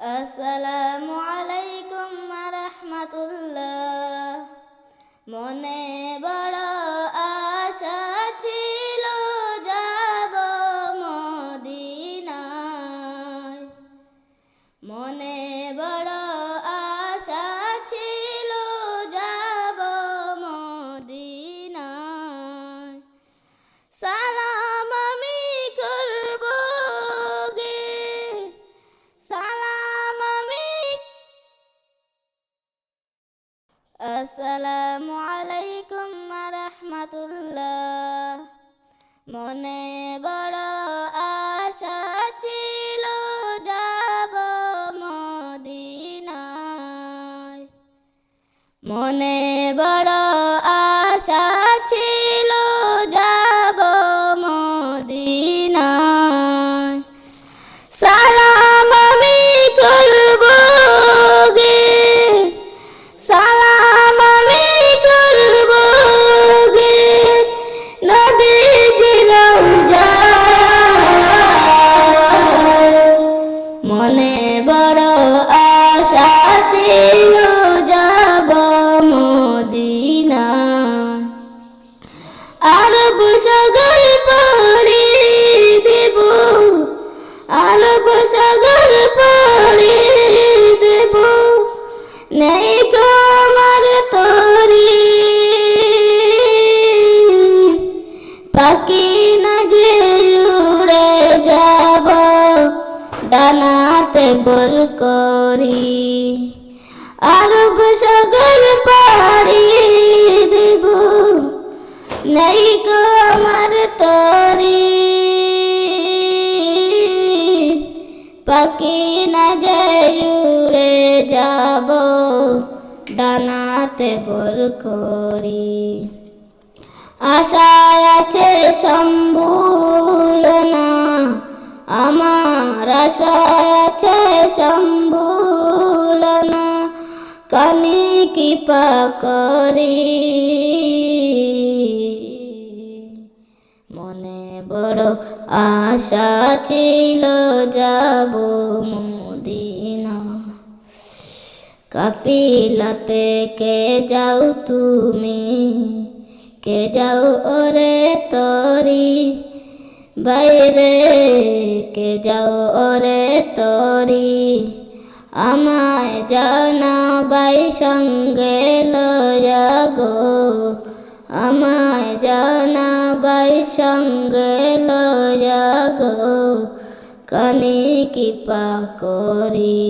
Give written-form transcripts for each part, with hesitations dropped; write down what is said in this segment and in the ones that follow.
আসসালামু আলাইকুম ওয়া রাহমাতুল্লাহ। মনে বড় আশা ছিল যাব মদিনায়। মনে বড় আশা ছিল যাব মদিনায়। সালাম আমি করব গে, সালাম আমি। আসসালামু আলাইকুম ওয়া রাহমাতুল্লাহ। মনে বড় আশা ছিল যাব মদিনায়। মনে বড় আশা ছিল যাব মদিনায়। সালাম আমি করব গে, সালাম আমি করব গে নবীজির রওজায়। মনে বড় আশা ছিল যাব মদিনায়। আরব সাগর পাড়ি দেব, আরব সাগর পাড়ি দেব, নেই গো আমার তরি। পাখি না যে উড়ে যাব, ডানাতে বর করি। আরব সাগর পাড়ি দেব, নেই গো আমার তরি। পাখি না যে উড়ে যাব, ডানাতে বর করি। আশায় আছে সম্ভুল না, আমার আশায় আছে সম্ভুল না, কানি কৃপা করি। মনে বড় আশা ছিল যাব মদিনা। কাফিলাতে কে যাও তুমি, কে যাও ওরে তরি। বাইরে কে যাও ওরে তরি, আমায় জানাবাই সঙ্গে লয়া গো, আমায় জানাবাই সঙ্গে লয়া গো, কানি কৃপা করি।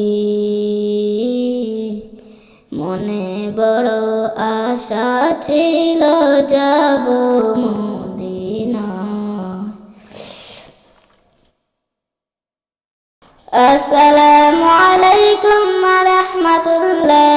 মনে বড় আশা ছিল যাব মদিনা। আসসালামু আলাইকুম ওয়া রাহমাতুল্লাহ।